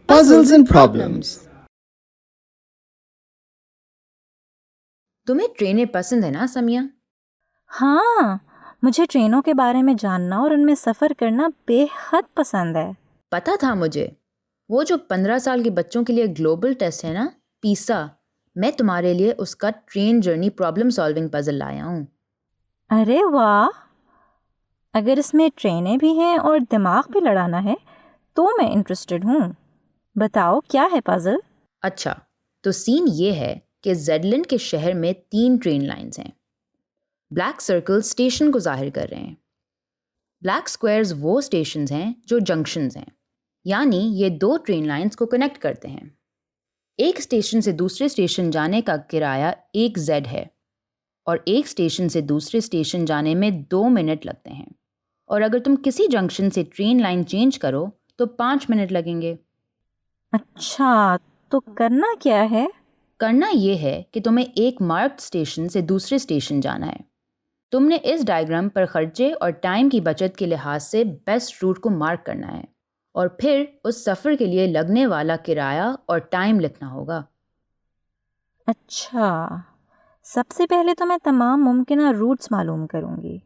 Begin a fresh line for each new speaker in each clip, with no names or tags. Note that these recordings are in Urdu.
Puzzles and problems.
تمہیں ٹرینیں پسند ہے نا سمیہ؟
ہاں، مجھے ٹرینوں کے بارے میں جاننا اور ان میں سفر کرنا بے حد پسند ہے۔
پتہ تھا مجھے، وہ جو 15 سال کے بچوں کے لیے گلوبل ٹیسٹ ہے نا، پیسا، میں تمہارے لیے اس کا train journey problem solving puzzle لایا ہوں۔
ارے واہ، اگر اس میں ٹرینیں بھی ہیں اور دماغ بھی لڑانا ہے تو میں انٹرسٹڈ ہوں۔ بتاؤ کیا ہے پزل؟
اچھا، تو سین یہ ہے کہ زیڈ لینڈ کے شہر میں 3 ٹرین لائنز ہیں۔ بلیک سرکل اسٹیشن کو ظاہر کر رہے ہیں۔ بلیک سکوائرز وہ اسٹیشنز ہیں جو جنکشنز ہیں، یعنی یہ 2 ٹرین لائنز کو کنیکٹ کرتے ہیں۔ ایک اسٹیشن سے دوسرے اسٹیشن جانے کا کرایہ 1 زیڈ ہے، اور ایک اسٹیشن سے دوسرے اسٹیشن جانے میں 2 منٹ لگتے ہیں، اور اگر تم کسی جنکشن سے ٹرین لائن چینج کرو تو 5 منٹ لگیں گے۔
اچھا، تو کرنا کیا ہے؟
کرنا یہ ہے کہ تمہیں ایک مارکڈ اسٹیشن سے دوسرے اسٹیشن جانا ہے۔ تم نے اس ڈائیگرام پر خرچے اور ٹائم کی بچت کے لحاظ سے بیسٹ روٹ کو مارک کرنا ہے، اور پھر اس سفر کے لیے لگنے والا کرایہ اور ٹائم لکھنا ہوگا۔
اچھا، سب سے پہلے تو میں تمام ممکنہ روٹس معلوم کروں گی۔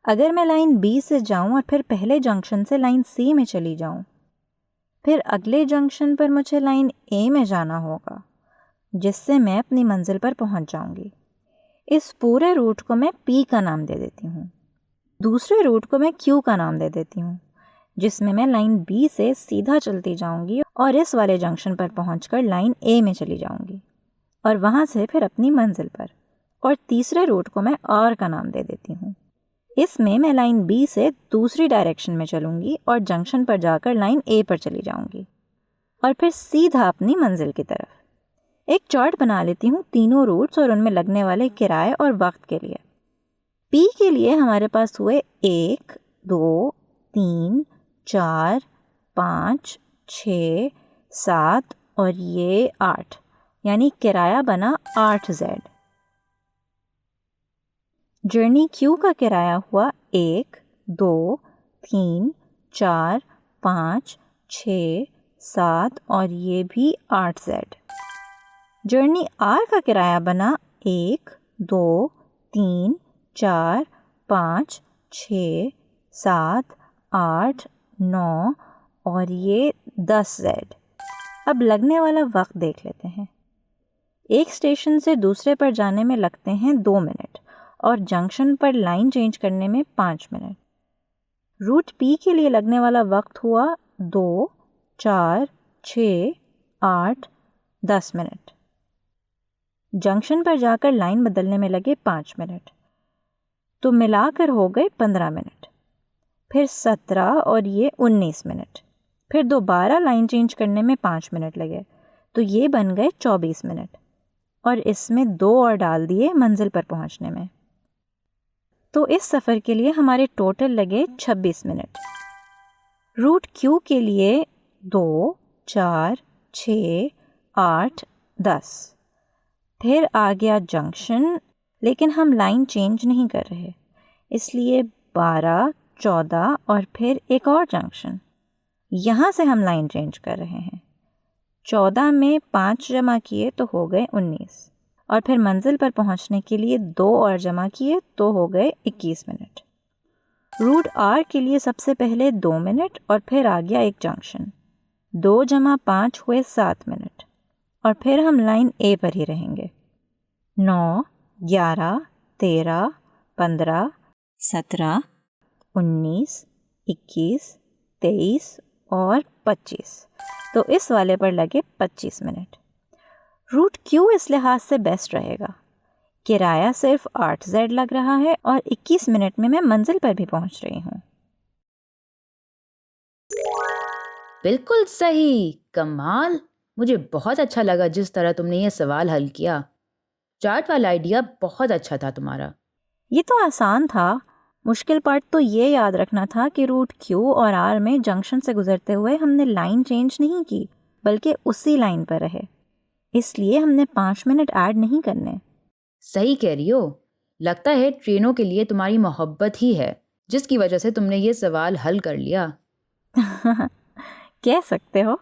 اگر میں لائن بی سے جاؤں اور پھر پہلے جنکشن سے لائن سی میں چلی جاؤں، پھر اگلے جنکشن پر مجھے لائن اے میں جانا ہوگا، جس سے میں اپنی منزل پر پہنچ جاؤں گی۔ اس پورے روٹ کو میں پی کا نام دے دیتی ہوں۔ دوسرے روٹ کو میں کیو کا نام دے دیتی ہوں، جس میں لائن بی سے سیدھا چلتی جاؤں گی اور اس والے جنکشن پر پہنچ کر لائن اے میں چلی جاؤں گی، اور وہاں سے پھر اپنی منزل پر۔ اور تیسرے روٹ کو میں آر کا نام دے دیتی ہوں۔ اس میں لائن بی سے دوسری ڈائریکشن میں چلوں گی اور جنکشن پر جا کر لائن اے پر چلی جاؤں گی، اور پھر سیدھا اپنی منزل کی طرف۔ ایک چارٹ بنا لیتی ہوں تینوں روٹس اور ان میں لگنے والے کرائے اور وقت کے لیے۔ پی کے لیے ہمارے پاس ہوئے 1 2 3 4 5 6 7 اور یہ 8، یعنی کرایہ بنا 8 زیڈ۔ جرنی کیو کا کرایہ ہوا 1 2 3 4 5 6 7 اور یہ بھی 8 زیڈ۔ جرنی آر کا کرایہ بنا 1 2 3 4 5 6 7 8 9 اور یہ 10 زیڈ۔ اب لگنے والا وقت دیکھ لیتے ہیں۔ ایک اسٹیشن سے دوسرے پر جانے میں لگتے ہیں 2 منٹ، اور جنکشن پر لائن چینج کرنے میں 5 منٹ۔ روٹ پی کے لیے لگنے والا وقت ہوا 2 4 6 8 10 منٹ۔ جنکشن پر جا کر لائن بدلنے میں لگے 5 منٹ، تو ملا کر ہو گئے 15 منٹ، پھر 17 اور یہ 19 منٹ، پھر دوبارہ لائن چینج کرنے میں 5 منٹ لگے، تو یہ بن گئے 24 منٹ، اور اس میں 2 اور ڈال دیے منزل پر پہنچنے میں۔ تو اس سفر کے لیے ہمارے ٹوٹل لگے 26 منٹ۔ روٹ کیو کے لیے 2 4 6 8 10، پھر آ گیا جنکشن، لیکن ہم لائن چینج نہیں کر رہے، اس لیے 12 14 اور پھر ایک اور جنکشن، یہاں سے ہم لائن چینج کر رہے ہیں۔ 14 میں 5 جمع کیے تو ہو گئے 19، اور پھر منزل پر پہنچنے کے لیے 2 اور جمع کیے تو ہو گئے 21 منٹ۔ روٹ آر کے لیے سب سے پہلے 2 منٹ اور پھر آ گیا ایک جنکشن، 2 جمع 5 ہوئے 7 منٹ، اور پھر ہم لائن اے پر ہی رہیں گے۔ 9 11 13 15 17 19 21 23 اور 25، تو اس والے پر لگے 25 منٹ۔ روٹ کیو اس لحاظ سے بیسٹ رہے گا، کرایہ صرف 8 زیڈ لگ رہا ہے، اور 21 منٹ میں منزل پر بھی پہنچ رہی ہوں۔
بالکل صحیح، کمال! مجھے بہت اچھا لگا جس طرح تم نے یہ سوال حل کیا۔ چارٹ والا آئیڈیا بہت اچھا تھا تمہارا۔
یہ تو آسان تھا، مشکل پارٹ تو یہ یاد رکھنا تھا کہ روٹ کیو اور آر میں جنکشن سے گزرتے ہوئے ہم نے لائن چینج نہیں کی، بلکہ اسی لائن پر رہے، اس لیے ہم نے 5 منٹ ایڈ نہیں کرنے۔
صحیح کہہ رہی ہو، لگتا ہے ٹرینوں کے لیے تمہاری محبت ہی ہے جس کی وجہ سے تم نے یہ سوال حل کر لیا۔
کہہ سکتے ہو۔